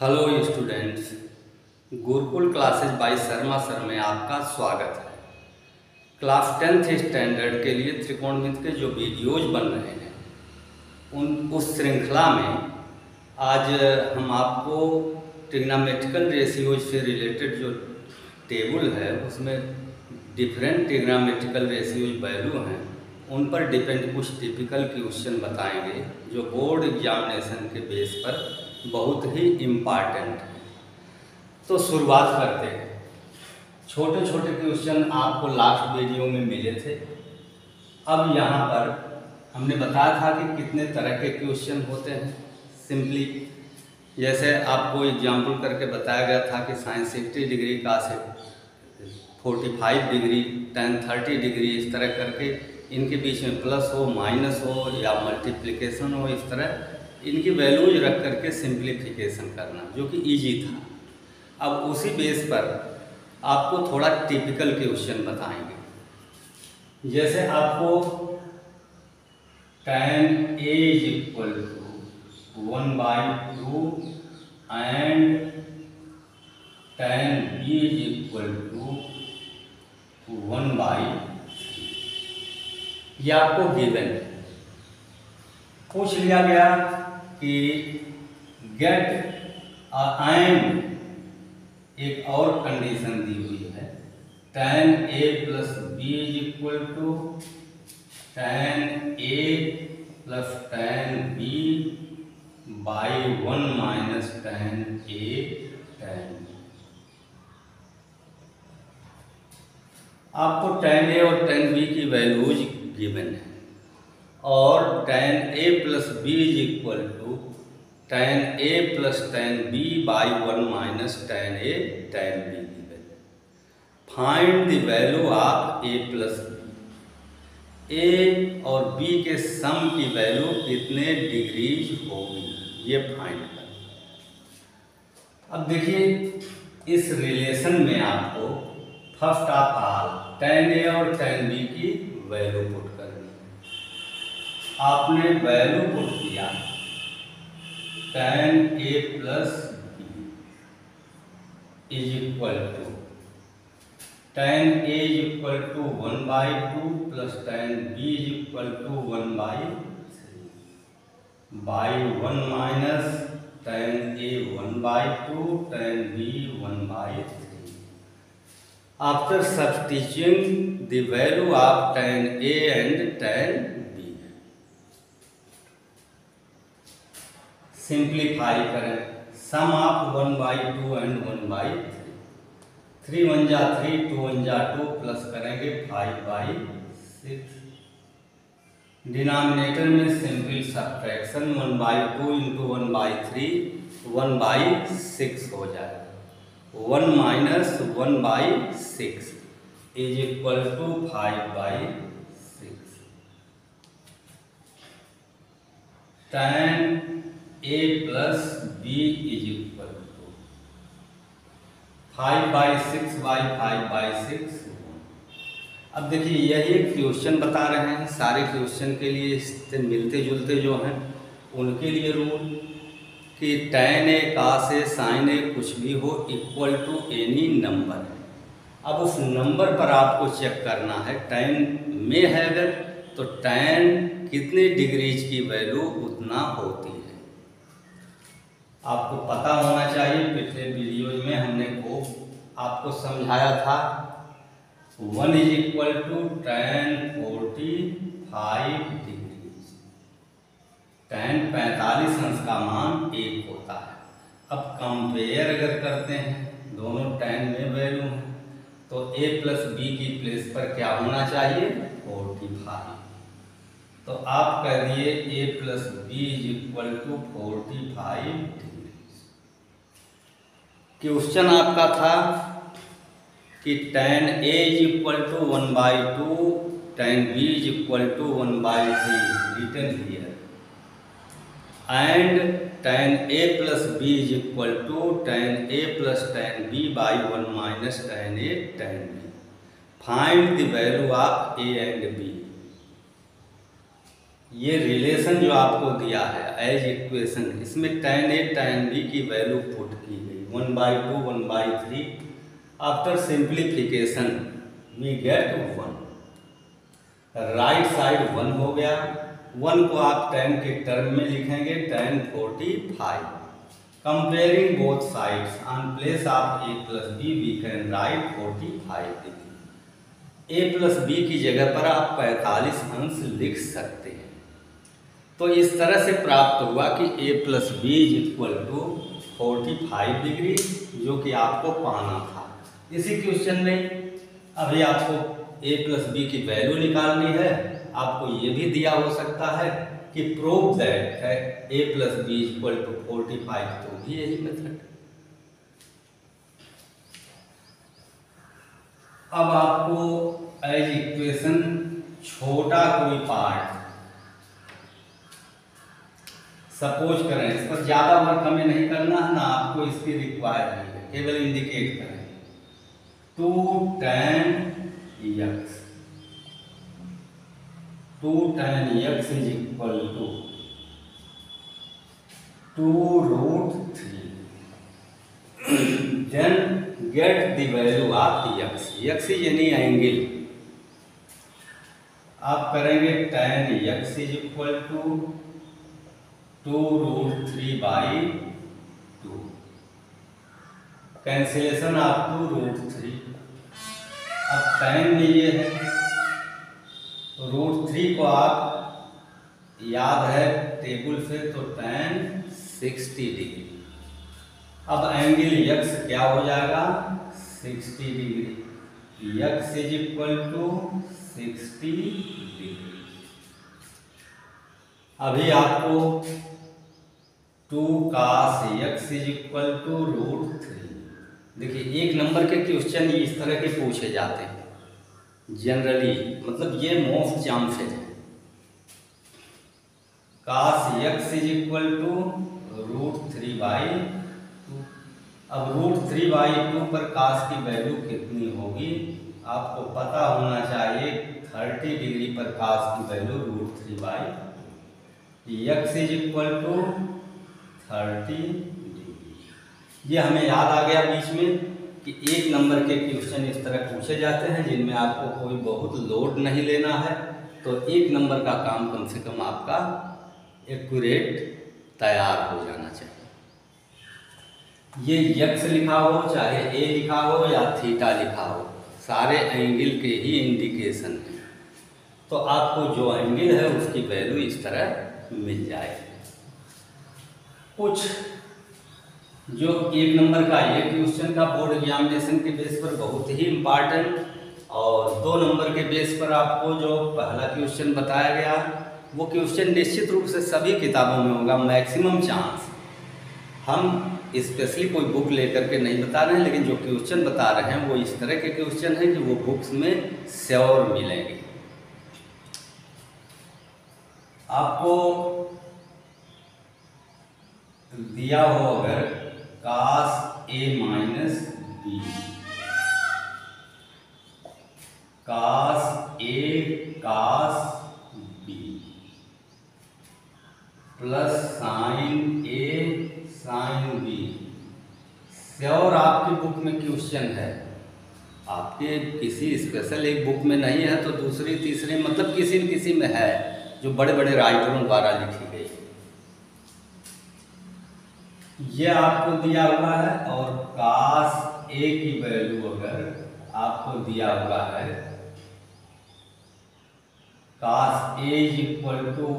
Hello students, Gurukul classes by Sharma sir में आपका स्वागत है। क्लास 10th स्टैंडर्ड के लिए त्रिकोणमिति के जो वीडियोज बन रहे हैं उस श्रृंखला में आज हम आपको ट्रिग्नोमेट्रिकल रेशियोज से रिलेटेड जो टेबल है उसमें डिफरेंट ट्रिग्नोमेट्रिकल रेशियोज वैल्यू हैं उन पर डिपेंड कुछ टिपिकल क्वेश्चन बताएंगे जो बोर्ड एग्जामिनेशन के बेस पर बहुत ही इम्पॉर्टेंट है। तो शुरुआत करते हैं। छोटे छोटे क्वेश्चन आपको लास्ट वीडियो में मिले थे। अब यहाँ पर हमने बताया था कि कितने तरह के क्वेश्चन होते हैं। सिंपली जैसे आपको एग्जाम्पल करके बताया गया था कि sin 60 डिग्री का से 45 डिग्री tan 30 डिग्री, इस तरह करके इनके बीच में प्लस हो माइनस हो या मल्टीप्लिकेशन हो, इस तरह इनकी वैल्यूज रख करके सिंप्लीफिकेशन करना, जो कि इजी था। अब उसी बेस पर आपको थोड़ा टिपिकल क्वेश्चन बताएंगे। जैसे आपको tan A is equal to 1/2 and tan B is equal to 1/3, ये आपको गिवन है। पूछ लिया गया कि गेट एंड एक और कंडीशन दी हुई है, tan A plus B is equal to tan A plus tan B by 1 minus tan A tan B। आपको tan A और tan B की वैल्यूज गिवन है और tan A plus B is equal to tan A plus tan B by 1 minus tan A tan B given. Find the value of A plus B। A और B के सम की value कितने degrees होगी, ये find कर। अब देखिए इस रिलेशन में आपको first of all tan A और tan B की वैल्यू पुट करनी है। आपने वैल्यू पुट किया tan A plus B is equal to tan A is equal to 1/2 plus tan B is equal to 1/3 by 1 minus tan A 1/2 tan B 1/3। After substituting the value of tan A and tan B, simplify करें। Sum of 1/2 and 1/3, 3 1 जा 3 2 1 जा 2 plus करेंगे 5/6। Denominator में simple subtraction 1/2 into 1/3 1/6 हो जाएगा। 1 minus 1/6 is equal to 5/6। tan A plus B is equal to 5/6 by 5/6। अब देखिए यही एक क्वेश्चन बता रहे हैं, सारे क्वेश्चन के लिए इससे मिलते जुलते जो हैं उनके लिए रूल कि tan A cos A sin A कुछ भी हो इक्वल टू एनी नंबर। अब उस नंबर पर आपको चेक करना है, tan में है अगर तो tan कितने डिग्रीज की वैल्यू उतना होती है आपको पता होना चाहिए। पिछले वीडियो में हमने वो आपको समझाया था। 1 is equal to tan 45 degree, tan 45 अंश का मान 1 होता है। अब कंपेयर अगर करते हैं दोनों tan में वैल्यू है तो A प्लस B की प्लेस पर क्या होना चाहिए 45। तो आप कह दिए A plus B is equal to 45 degree. Question आपका था कि tan A is equal to 1/2 tan B is equal to 1/3 written here and tan A plus B is equal to tan A plus tan B by 1 minus tan A tan B। Find the value of A and B। ये relation जो आपको दिया है as equation, इसमें tan A tan B की value put की गई 1/2 1/3। After simplification we get 1। Right side 1 हो गया। 1 को आप tan के टर्म में लिखेंगे tan 45। Comparing both sides on place of A + B we can write 45 degree. A + B की जगह पर आप 45 अंश लिख सकते हैं। तो इस तरह से प्राप्त हुआ कि A + B = 45 डिग्री, जो कि आपको पाना था। इसी क्वेश्चन में अभी आपको A + B की वैल्यू निकालनी है। आपको ये भी दिया हो सकता है कि प्रूव दैट है A + B = 45, तो भी यही मेथड। अब आपको एज इक्वेशन छोटा कोई पार्ट सपोज करें, इस पर ज़्यादा वर्क हमें नहीं करना है ना, आपको इसकी रिक्वायर है, केवल इंडिकेट करें 2 tan x = 2√3। then get the value of x यानी एंगल। आप करेंगे tan x = 2√3/2। Cancellation of 2√3। अब tan में ये है, √3 को आप याद है टेबल से, तो tan 60 डिग्री। अब एंगल x क्या हो जाएगा 60 डिग्री। x = 60 degree. अभी आपको 2 cos x = √3। देखिए, एक नंबर के क्वेश्चन इस तरह के पूछे जाते हैं जनरली, मतलब ये मोस्ट चांसेस है। cos x = √3/2। अब √3/2 पर cos की वैल्यू कितनी होगी आपको पता होना चाहिए। 30 डिग्री पर cos की वैल्यू √3/2। x = 30 degree. ये हमें याद आ गया बीच में कि एक नंबर के क्वेश्चन इस तरह पूछे जाते हैं जिनमें आपको कोई बहुत लोड नहीं लेना है, तो एक नंबर का काम कम से कम आपका एक्यूरेट तैयार हो जाना चाहिए। ये x लिखा हो, चाहे a लिखा हो या थीटा लिखा हो, सारे एंगल के ही इंडिकेशन है। तो आपको जो एंगल है उसकी वैल्यू इस तरह मिल जाएगी। कुछ जो एक नंबर का ये क्वेश्चन का बोर्ड एग्जामिनेशन के बेस पर बहुत ही इम्पॉर्टेंट, और 2 नंबर के बेस पर आपको जो पहला क्वेश्चन बताया गया वो क्वेश्चन निश्चित रूप से सभी किताबों में होगा, मैक्सिमम चांस। हम स्पेशली कोई बुक लेकर के नहीं बता रहे हैं, लेकिन जो क्वेश्चन बता रहे हैं वो इस तरह के क्वेश्चन हैं कि वो बुक्स में श्योर मिलेंगे। आपको दिया हो अगर cos A - B, cos A cos B plus sin A sin B। Sure आपकी बुक में क्वेश्चन है, आपके किसी स्पेशल एक बुक में नहीं है तो दूसरी तीसरी मतलब किसी न किसी में है, जो बड़े बड़े राइटरों द्वारा लिखी गई। ये आपको दिया हुआ है, और cos A की वैल्यू अगर आपको दिया हुआ है cos A = 1/2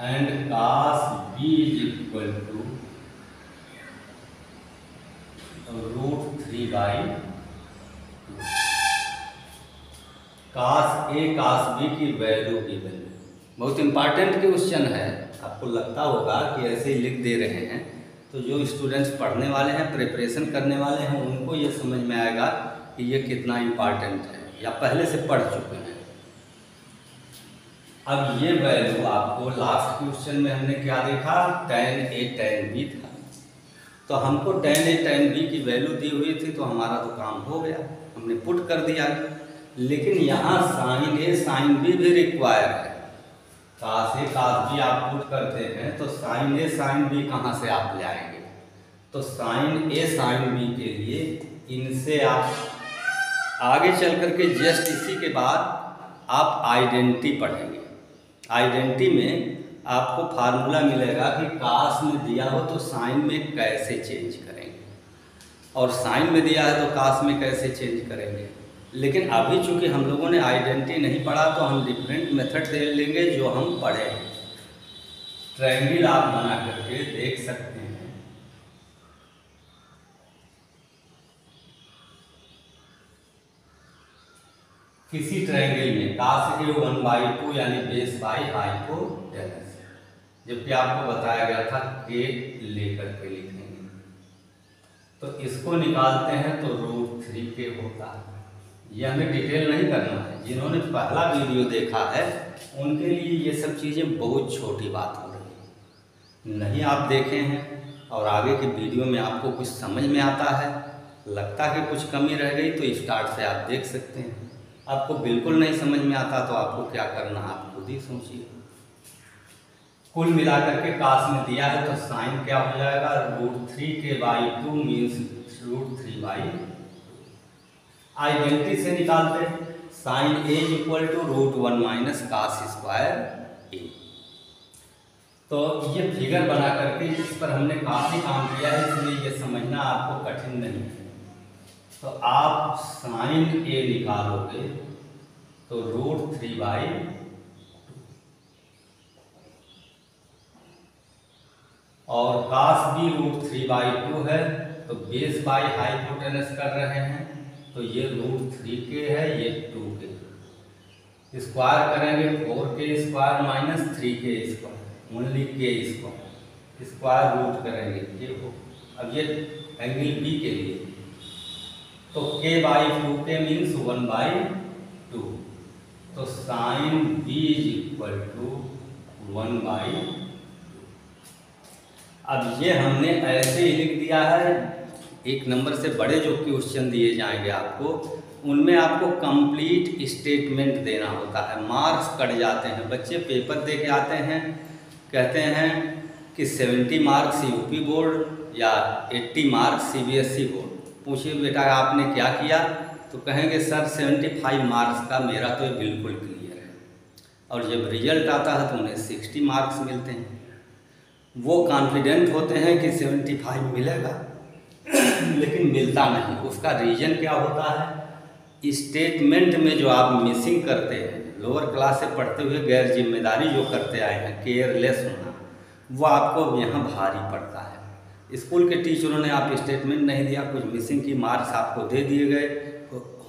and cos B = √3/2। cos A cos B की वैल्यू बहुत इंपॉर्टेंट क्वेश्चन है। आपको लगता होगा कि ऐसे ही लिख दे रहे हैं, तो जो स्टूडेंट्स पढ़ने वाले हैं, प्रिपरेशन करने वाले हैं, उनको ये समझ में आएगा कि ये कितना इम्पॉर्टेंट है, या पहले से पढ़ चुके हैं। अब ये वैल्यू आपको लास्ट क्वेश्चन में हमने क्या देखा, tan A tan B था, तो हमको tan A tan B की वैल्यू दी हुई थी, तो हमारा तो काम हो गया, हमने पुट कर दिया। लेकिन यहाँ साइन ए साइन बी भी रिक्वायर है। काश ए काश बी आप पुट करते हैं तो साइन ए साइन बी कहाँ से आप ले आएंगे? तो साइन ए साइन बी के लिए इनसे आप आगे चल करके जस्ट इसी के बाद आप आइडेंटिटी पढ़ेंगे। आइडेंटिटी में आपको फार्मूला मिलेगा कि काश में दिया हो तो साइन में कैसे चेंज करेंगे, और साइन में दिया है तो काश में कैसे चेंज करेंगे। लेकिन अभी चूंकि हम लोगों ने आइडेंटिटी नहीं पढ़ा तो हम डिफरेंट मेथड दे लेंगे जो हम पढ़े हैं। ट्रायंगल आप बना करके देख सकते हैं। किसी ट्रायंगल में काश ए 1/2 यानी बेस बाई हाइपोटेनस, जबकि आपको बताया गया था के लेकर के लिखेंगे। तो इसको निकालते हैं तो √3 होता है। ये हमें डिटेल नहीं करना है। जिन्होंने पहला वीडियो देखा है उनके लिए ये सब चीज़ें बहुत छोटी बात हो रही है। नहीं आप देखे हैं और आगे के वीडियो में आपको कुछ समझ में आता है, लगता है कि कुछ कमी रह गई तो स्टार्ट से आप देख सकते हैं। आपको बिल्कुल नहीं समझ में आता तो आपको क्या करना है आप खुद ही सोचिए। कुल मिलाकर के काश में दिया है तो साइन क्या हो जाएगा? √3/2 मीन्स √3/2। आइडेंटिटी से निकालते sine A equal to √1 - cos² A. तो ये फिगर बना करके इस पर हमने काफ़ी काम किया है, इसलिए ये समझना आपको कठिन नहीं है। तो आप साइन ए निकालोगे तो √3/2 और काश भी √3/2 है तो बेस बाई हाइपोटेनस कर रहे हैं तो ये √3 है, ये 2 स्क्वायर करेंगे 4k² - 3k², only k² square root करेंगे के को। अब ये एंगल बी के लिए तो k/2k मीन्स 1/2, तो साइन बी इक्वल टू 1/2। अब ये हमने ऐसे ही लिख दिया है। एक नंबर से बड़े जो क्वेश्चन दिए जाएंगे आपको, उनमें आपको कंप्लीट स्टेटमेंट देना होता है। मार्क्स कट जाते हैं, बच्चे पेपर दे के आते हैं, कहते हैं कि 70 मार्क्स यूपी बोर्ड या 80 मार्क्स सीबीएसई बोर्ड। पूछिए बेटा आपने क्या किया, तो कहेंगे सर 75 मार्क्स का मेरा तो बिल्कुल क्लियर है। और जब रिजल्ट आता है तो उन्हें 60 मार्क्स मिलते हैं। वो कॉन्फिडेंट होते हैं कि 75 मिलेगा लेकिन मिलता नहीं। उसका रीज़न क्या होता है? स्टेटमेंट में जो आप मिसिंग करते हैं, लोअर क्लास से पढ़ते हुए गैर जिम्मेदारी जो करते आए हैं, केयरलेस होना, वो आपको यहाँ भारी पड़ता है। स्कूल के टीचरों ने आप स्टेटमेंट नहीं दिया, कुछ मिसिंग की मार्क्स आपको दे दिए गए,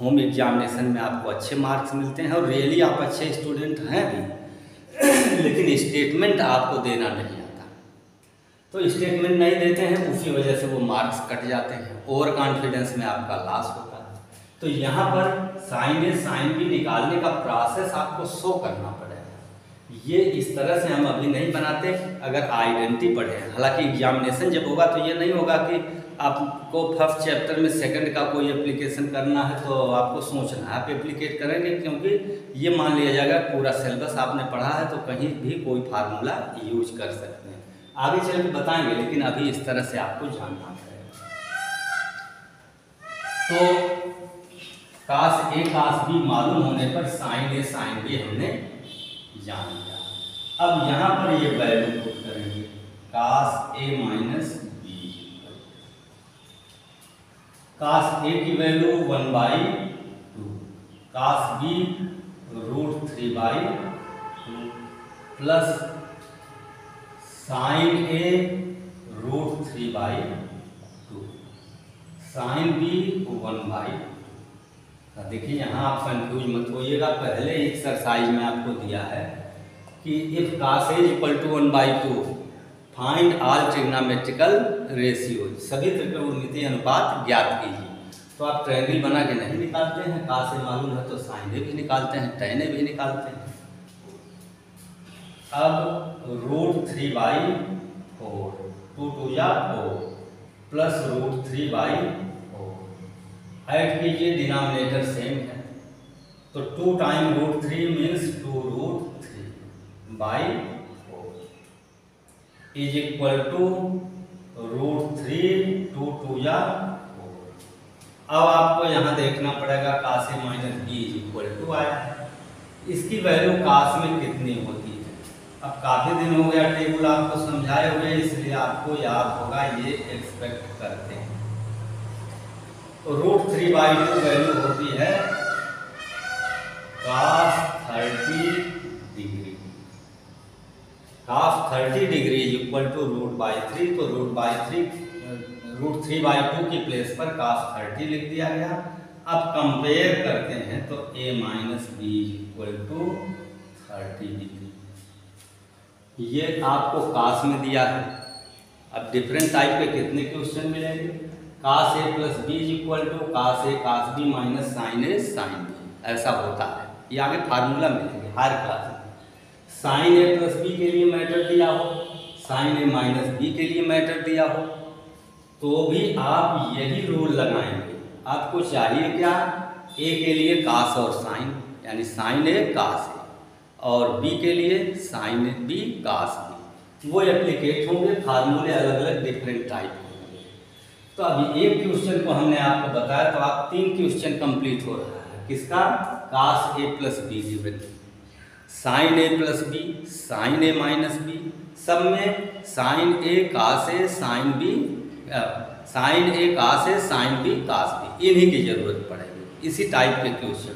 होम एग्जामिनेशन में आपको अच्छे मार्क्स मिलते हैं और रियली आप अच्छे स्टूडेंट हैं भी लेकिन स्टेटमेंट आपको देना नहीं आता। तो स्टेटमेंट नहीं देते हैं, उसी वजह से वो मार्क्स कट जाते हैं, ओवर कॉन्फिडेंस में आपका लॉस होता है। तो यहाँ पर साइन ए साइन बी निकालने का प्रोसेस आपको शो करना पड़ेगा। ये इस तरह से हम अभी नहीं बनाते अगर आइडेंटिटी पढ़े। हालांकि एग्जामिनेशन जब होगा तो ये नहीं होगा कि आपको फर्स्ट चैप्टर में सेकंड का कोई एप्लीकेशन करना है तो आपको सोचना है, आप एप्लीकेट करेंगे, क्योंकि ये मान लिया जाएगा पूरा सिलेबस आपने पढ़ा है तो कहीं भी कोई फार्मूला यूज कर सकते हैं। आगे चल के बताएंगे, लेकिन अभी इस तरह से आपको जानना पड़ेगा। तो काश ए काश बी मालूम होने पर साइन ए साइन बी हमने जान लिया। अब यहाँ पर ये वैल्यू पुट करेंगे काश ए माइनस बी। काश ए की वैल्यू 1/2, काश बी √3/2 प्लस साइन ए √3/2, साइन बी 1/2। देखिए यहाँ आप कंफ्यूज मत होइएगा, पहले एक्सरसाइज में आपको दिया है कि if cos A equal to 1/2 find all trigonometrical ratio, सभी त्रिकोणमितीय अनुपात ज्ञात कीजिए। तो आप ट्रायंगल बना के नहीं निकालते हैं, काश ए मालूम है तो साइन ए भी निकालते हैं, tan ए भी निकालते हैं। अब √3/4, 2 2 या 4 प्लस √3/4 ऐड कीजिए, डिनोमिनेटर सेम है तो 2 time √3 means 2√3 by 4 is equal to √3 2 2 या 4। अब आपको यहाँ देखना पड़ेगा cos A minus B is equal to आया है, इसकी वैल्यू काश में कितनी होती है। अब काफ़ी दिन हो गया टेबल आपको समझाए हुए, इसलिए आपको याद होगा, ये एक्सपेक्ट करते हैं। तो √3/2 वैल्यू होती है cos 30 degree. cos 30 degree is equal to √3, तो √3/2 की प्लेस पर cos 30 लिख दिया गया। अब कंपेयर करते हैं तो a minus B is equal to 30 degree, ये आपको काश में दिया है। अब डिफरेंट टाइप के कितने क्वेश्चन मिलेंगे। Cos A plus B is equal to cos A cos B minus sine A sine B, ऐसा होता है। ये आगे फार्मूला मिलेंगे हर क्लास में। साइन ए प्लस बी के लिए मैटर दिया हो, साइन ए माइनस बी के लिए मैटर दिया हो, तो भी आप यही रूल लगाएंगे। आपको चाहिए क्या, ए के लिए काश और साइन, यानी साइन ए काश ए, और बी के लिए साइन बी काश बी, वो एप्लीकेट होंगे। फार्मूले अलग अलग डिफरेंट टाइप होंगे। तो अभी एक क्वेश्चन को हमने आपको बताया, तो आप 3 क्वेश्चन कंप्लीट हो रहा है। किसका, काश A plus B divide sign A plus B sign A minus B, सब में साइन ए काश ए साइन बी, साइन ए काश ए साइन बी काश बी, इन्हीं की जरूरत पड़ेगी। इसी टाइप के क्वेश्चन।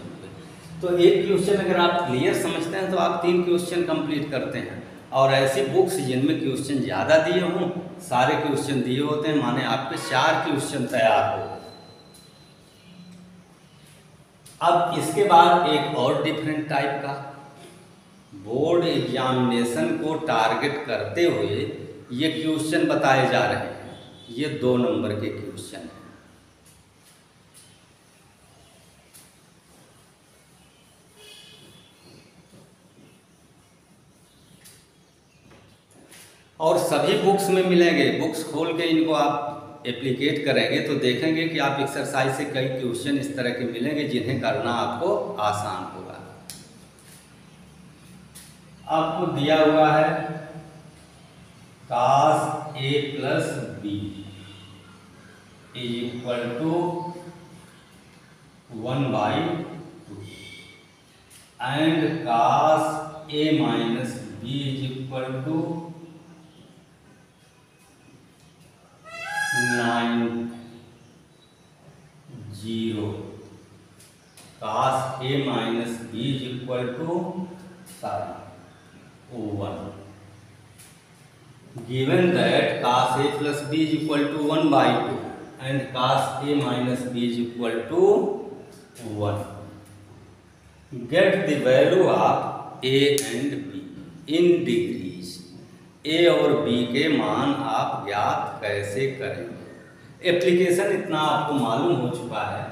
तो एक क्वेश्चन अगर आप क्लियर समझते हैं तो आप 3 क्वेश्चन कंप्लीट करते हैं। और ऐसी बुक्स जिनमें क्वेश्चन ज़्यादा दिए हों, सारे क्वेश्चन दिए होते हैं, माने आपके 4 क्वेश्चन तैयार हो। अब इसके बाद एक और डिफरेंट टाइप का, बोर्ड एग्जामिनेशन को टारगेट करते हुए ये क्वेश्चन बताए जा रहे हैं। ये 2 नंबर के क्वेश्चन हैं। और सभी बुक्स में मिलेंगे। बुक्स खोल के इनको आप एप्लीकेट करेंगे तो देखेंगे कि आप एक्सरसाइज से कई क्वेश्चन इस तरह के मिलेंगे जिन्हें करना आपको आसान होगा। आपको दिया हुआ है cos A plus B is equal to 1/2 and cos A minus B is equal to 9/0। Cos A minus B is equal to 1। Given that cos A plus B is equal to 1/2 and cos A minus B is equal to 1, get the value of A and B in degrees. A और B के मान आप ज्ञात कैसे करेंगे। Application इतना आपको मालूम हो चुका है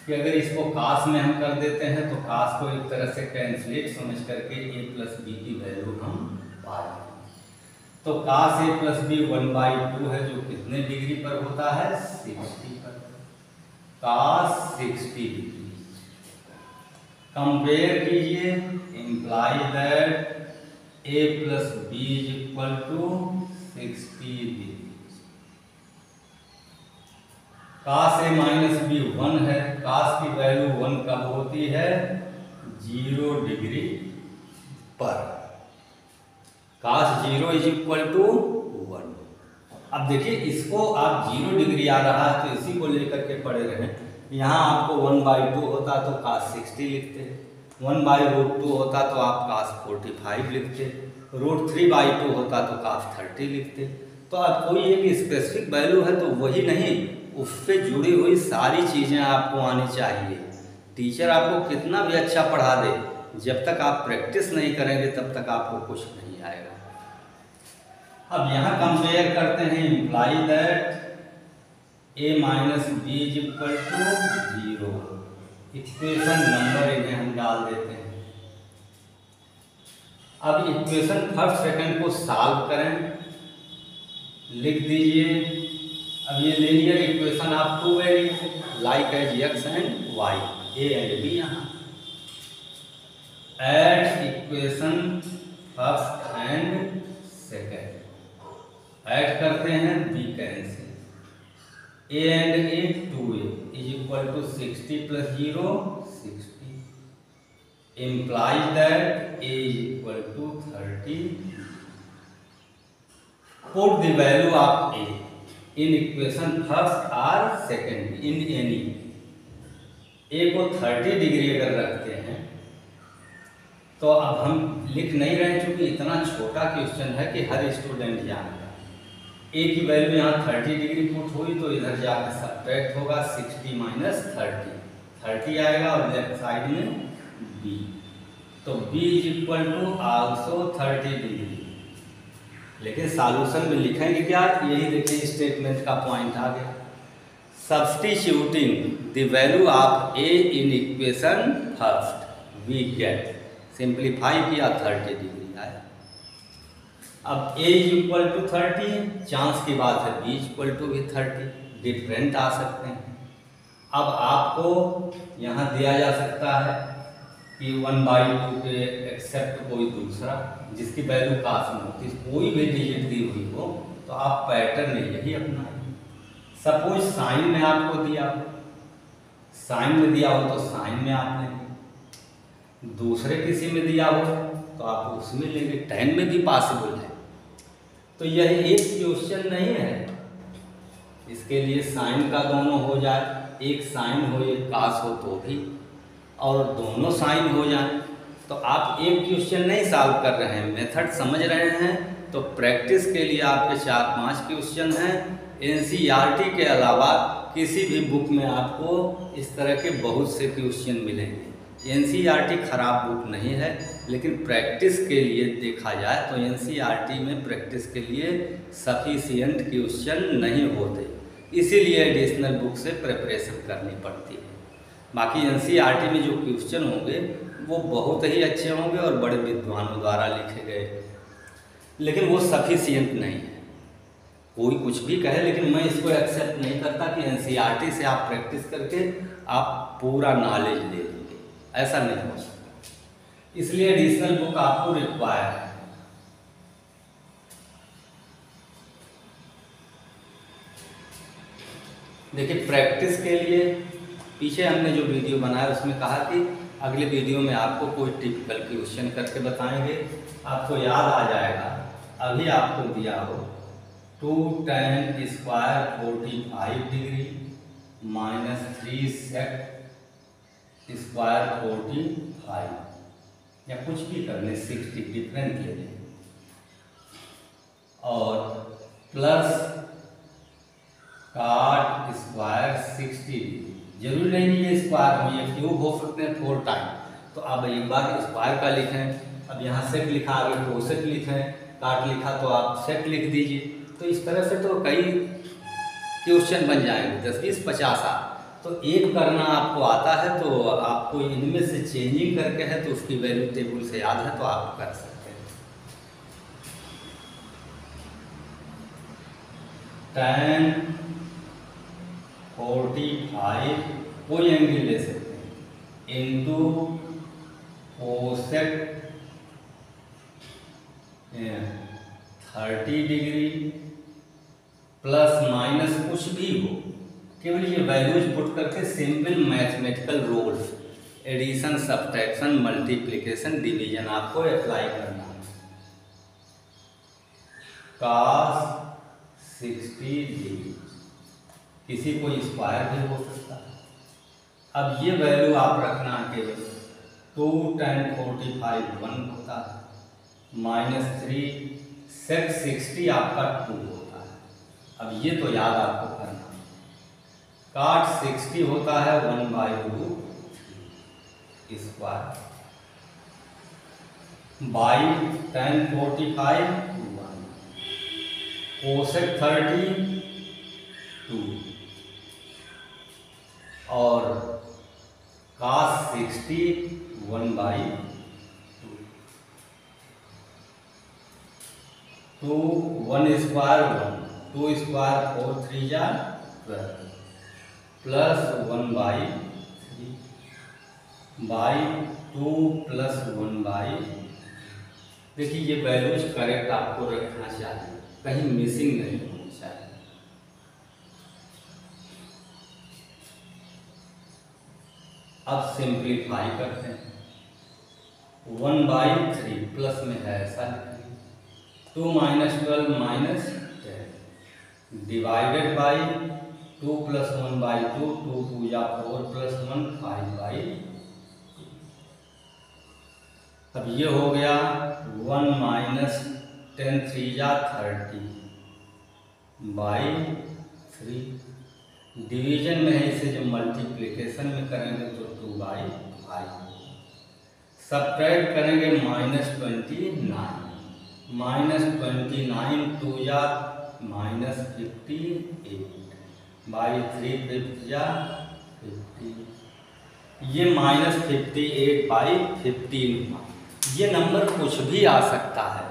कि अगर इसको काश में हम कर देते हैं तो काश को एक तरह से कैंसलेट समझ करके ए प्लस बी की वैल्यू हम पाएंगे। तो काश ए प्लस बी 1/2 है, जो कितने डिग्री पर होता है, 60 पर। काश 60 डिग्री। कंपेयर कीजिए, imply that A plus B is equal to 60 degree. Cos A minus B 1 है, काश की वैल्यू 1 कब होती है, 0 डिग्री पर। काश 0 इज इक्वल टू 1। अब देखिए इसको आप 0 डिग्री आ रहा है तो इसी को लेकर के पढ़े रहें। यहाँ आपको 1/2 होता तो काश 60 लिखते, 1/√2 होता तो आप काश 45 लिखते, √3/2 होता तो काश 30 लिखते। तो अब कोई एक स्पेसिफिक वैल्यू है तो वही नहीं, उससे जुड़ी हुई सारी चीज़ें आपको आनी चाहिए। टीचर आपको कितना भी अच्छा पढ़ा दे, जब तक आप प्रैक्टिस नहीं करेंगे तब तक आपको कुछ नहीं आएगा। अब यहाँ कंपेयर करते हैं, imply that A minus B is equal to 0। Equation number इन्हें हम डाल देते हैं। अब इक्वेशन फर्स्ट सेकंड को सॉल्व करें, लिख दीजिए। अब ये linear equation of 2 variable like as x and y, A and B. यहाँ add equation first and second, add करते हैं, B cancel, A and A 2a is equal to 60 plus 0 60, implies that a is equal to 30. Put the value of a in equation first or second in any. a को 30 degree अगर रखते हैं तो अब हम लिख नहीं रहे क्योंकि इतना छोटा क्वेश्चन है कि हर स्टूडेंट जानेगा। a की वैल्यू यहाँ 30 डिग्री पुट हुई तो इधर जाकर सब्ट्रैक्ट होगा 60 माइनस 30 आएगा और लेफ्ट साइड में b, तो b is equal to also 30 degree. लेकिन सॉल्यूशन में लिखेंगे क्या, यही देखिए स्टेटमेंट का पॉइंट आ गया। Substituting the value of a in equation first we get, simplify किया 30 डिग्री आया। अब a is equal to 30, chance की बात है b इज इक्वल टू भी 30, डिफरेंट आ सकते हैं। अब आपको यहाँ दिया जा सकता है कि 1/2 के एक्सेप्ट कोई दूसरा जिसकी वैल्यू पास में होती, कोई भी डिजिट दी हुई हो तो आप पैटर्न यही अपनाएं। सपोज साइन में आपको दिया हो, साइन में दिया हो तो साइन में आप लेंगे, दूसरे किसी में दिया हो तो आप उसमें लेंगे, टेन में भी पॉसिबल है। तो यह एक क्वेश्चन नहीं है, इसके लिए साइन का दोनों हो जाए, एक साइन हो एक कास हो तो भी, और दोनों साइन हो जाए तो आप एक क्वेश्चन नहीं सॉल्व कर रहे हैं, मेथड समझ रहे हैं। तो प्रैक्टिस के लिए आपके 4-5 क्वेश्चन हैं। एनसीईआरटी के अलावा किसी भी बुक में आपको इस तरह के बहुत से क्वेश्चन मिलेंगे। एनसीईआरटी खराब बुक नहीं है, लेकिन प्रैक्टिस के लिए देखा जाए तो एनसीईआरटी में प्रैक्टिस के लिए सफिशिएंट क्वेश्चन नहीं होते, इसीलिए एडिशनल बुक से प्रिपरेशन करनी पड़ती है। बाकी एनसीईआरटी में जो क्वेश्चन होंगे वो बहुत ही अच्छे होंगे और बड़े विद्वानों द्वारा लिखे गए, लेकिन वो सफिशिएंट नहीं है। कोई कुछ भी कहे, लेकिन मैं इसको एक्सेप्ट नहीं करता कि एनसीईआरटी से आप प्रैक्टिस करके आप पूरा नॉलेज ले लेंगे, ऐसा नहीं हो सकता। इसलिए एडिशनल बुक आपको रिक्वायर है। देखिए प्रैक्टिस के लिए पीछे हमने जो वीडियो बनाया उसमें कहा कि अगले वीडियो में आपको कोई टिपिकल क्वेश्चन करके बताएंगे, आपको याद आ जाएगा। अभी आपको दिया हो 2 tan square 45 degree minus 3 sec square 45, या कुछ भी करने 60 डिफरेंट ले लें, और प्लस cot स्क्वायर 60 डिग्री। जरूरी नहीं कि ये स्क्वायर हो, ये क्यूब हो सकते हैं 4 टाइम। तो अब एक बार स्क्वायर का लिखें, अब यहाँ सेक लिखा आगे कोसेक लिखें, काट लिखा तो आप सेक लिख दीजिए। तो इस तरह से तो कई क्वेश्चन बन जाएंगे, 10, 20, 50 आ। तो एक करना आपको आता है तो आपको इनमें से चेंजिंग करके है तो उसकी वैल्यू टेबल से याद है तो आप कर सकते हैं। tan 45 कोई एंगल ले सकते हैं into cosec 30 degree plus minus कुछ भी हो, केवल ये वैल्यूज पुट करके simple mathematical rules addition, subtraction, multiplication, division आपको अप्लाई करना है। cos 60 डिग्री, किसी को स्क्वायर भी हो सकता है। अब ये वैल्यू आप रखना केवल 2 tan 45 1 होता है माइनस 3 sec 60 आपका 2 होता है। अब ये तो याद आपको करना है। cot 60 होता है 1/√3 स्क्वायर बाई tan 45 1 कोसेक 30 2 और cos 60 1/2 तो 1 स्क्वायर 1 2 स्क्वायर 4 3 जा 12 प्लस 1/3 बाई 2 प्लस 1 बाई, देखिए ये वैल्यूज करेक्ट आपको रखना चाहिए, कहीं मिसिंग नहीं होनी चाहिए। अब सिंप्लीफाई करते हैं, 1/3 प्लस में है ऐसा लिखेंगे, 2 - 12 - 10 डिवाइडेड बाई 2 + 1/2, 2 2 या 4 + 1 5/2। अब ये हो गया 1 - 10 3 या 30 बाई 3। डिवीजन में है, इसे जो मल्टीप्लिकेशन में करेंगे तो 2/5। सब्ट्रैक्ट करेंगे -29 -29 2 या -58 बाई 3 5 या 50, ये -58/15 हुआ। ये नंबर कुछ भी आ सकता है,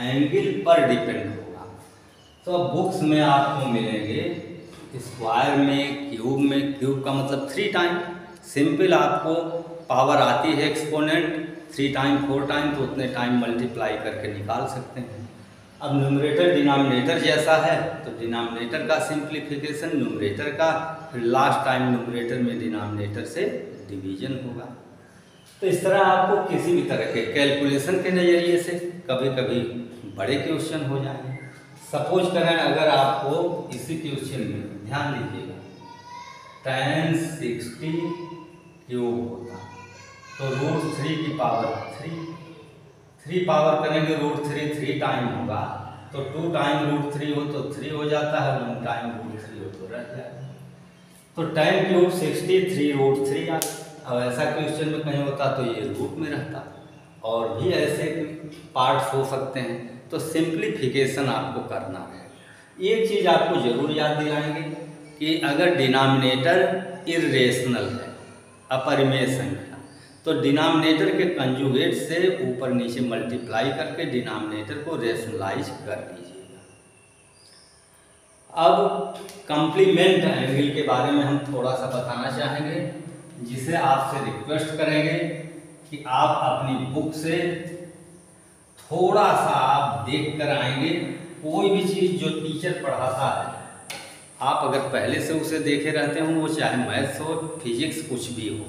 एंगल पर डिपेंड होगा। तो अब बुक्स में आपको मिलेंगे स्क्वायर में, क्यूब का मतलब 3 टाइम। सिंपल आपको पावर आती है एक्सपोनेंट 3 टाइम 4 टाइम, तो उतने टाइम मल्टीप्लाई करके निकाल सकते हैं। अब न्यूमरेटर डिनोमिनेटर जैसा है, तो डिनोमिनेटर का सिंप्लीफिकेशन न्यूमरेटर का, फिर लास्ट टाइम न्यूमरेटर में डिनोमिनेटर से डिवीजन होगा। तो इस तरह आपको किसी भी तरह के कैलकुलेशन के नज़रिए से कभी कभी बड़े क्वेश्चन हो जाएंगे। सपोज करें अगर आपको इसी क्वेश्चन में ध्यान दीजिएगा tan 60 क्यूब होता, तो √3 की पावर 3 पावर करेंगे √3 3 टाइम होगा, तो 2 टाइम √3 हो तो 3 हो जाता है, 1 टाइम √3 हो तो रह जाएगा। तो tan क्यूब 60 3√3। अब ऐसा क्वेश्चन में कहीं होता तो ये रूट में रहता, और भी ऐसे पार्ट्स हो सकते हैं। तो सिंप्लीफिकेशन आपको करना है। एक चीज़ आपको ज़रूर याद दिलाएंगे कि अगर डिनोमिनेटर इर्रेशनल है, अपरिमेय संख्या, तो डिनोमिनेटर के कंजुगेट से ऊपर नीचे मल्टीप्लाई करके डिनोमिनेटर को रेशनलाइज कर लीजिएगा। अब कंप्लीमेंट एंगल के बारे में हम थोड़ा सा बताना चाहेंगे, जिसे आपसे रिक्वेस्ट करेंगे कि आप अपनी बुक से थोड़ा सा आप देख कर आएंगे। कोई भी चीज़ जो टीचर पढ़ाता है, आप अगर पहले से उसे देखे रहते हो, वो चाहे मैथ्स हो, फिजिक्स, कुछ भी हो,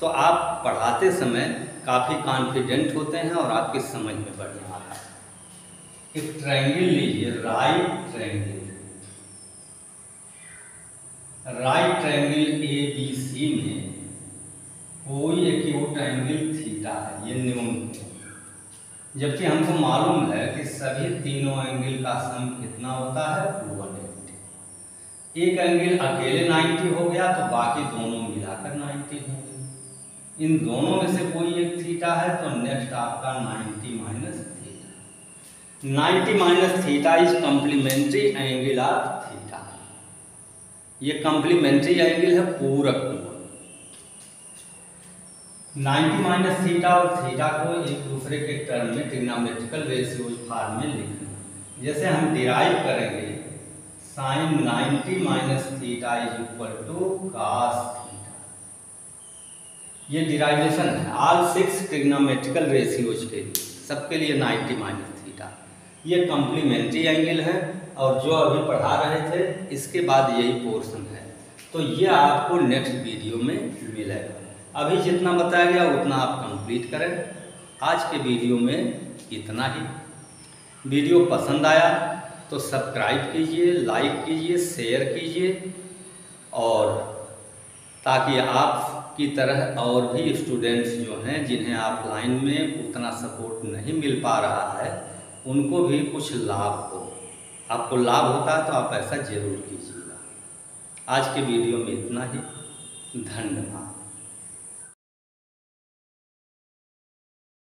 तो आप पढ़ाते समय काफ़ी कॉन्फिडेंट होते हैं और आपकी समझ में बढ़िया आता है। एक ट्रायंगल लीजिए, राइट ट्रायंगल ABC में कोई एक्यूट एंगल थीटा है, ये न्यून है, जबकि हमको मालूम है कि सभी तीनों एंगल का सम कितना होता है 180। एक एंगल अकेले 90 हो गया तो बाकी दोनों मिलाकर 90 होंगे। इन दोनों में से कोई एक थीटा है, तो नेक्स्ट आपका 90 minus theta. 90 minus theta is complementary angle of theta. ये कॉम्प्लीमेंट्री एंगल है, पूरक कोण। 90 माइनस थीटा और थीटा को एक दूसरे के टर्म में ट्रिग्नोमेट्रिकल रेशियोज फॉर्म में लिखना। जैसे हम डिराइव करेंगे sin 90 minus theta is equal to cos theta. ये डिराइवेशन है ऑल 6 ट्रिग्नोमेट्रिकल रेशियोज के लिए, सबके लिए 90 माइनस थीटा। ये कॉम्प्लीमेंट्री एंगल है, और जो अभी पढ़ा रहे थे इसके बाद यही पोर्शन है, तो ये आपको नेक्स्ट वीडियो में मिलेगा। अभी जितना बताया गया उतना आप कंप्लीट करें। आज के वीडियो में इतना ही। वीडियो पसंद आया तो सब्सक्राइब कीजिए, लाइक कीजिए, शेयर कीजिए, और ताकि आपकी तरह और भी स्टूडेंट्स जो हैं जिन्हें ऑफलाइन में उतना सपोर्ट नहीं मिल पा रहा है, उनको भी कुछ लाभ हो। आपको लाभ होता है तो आप ऐसा ज़रूर कीजिएगा। आज के वीडियो में इतना ही। धन्यवाद।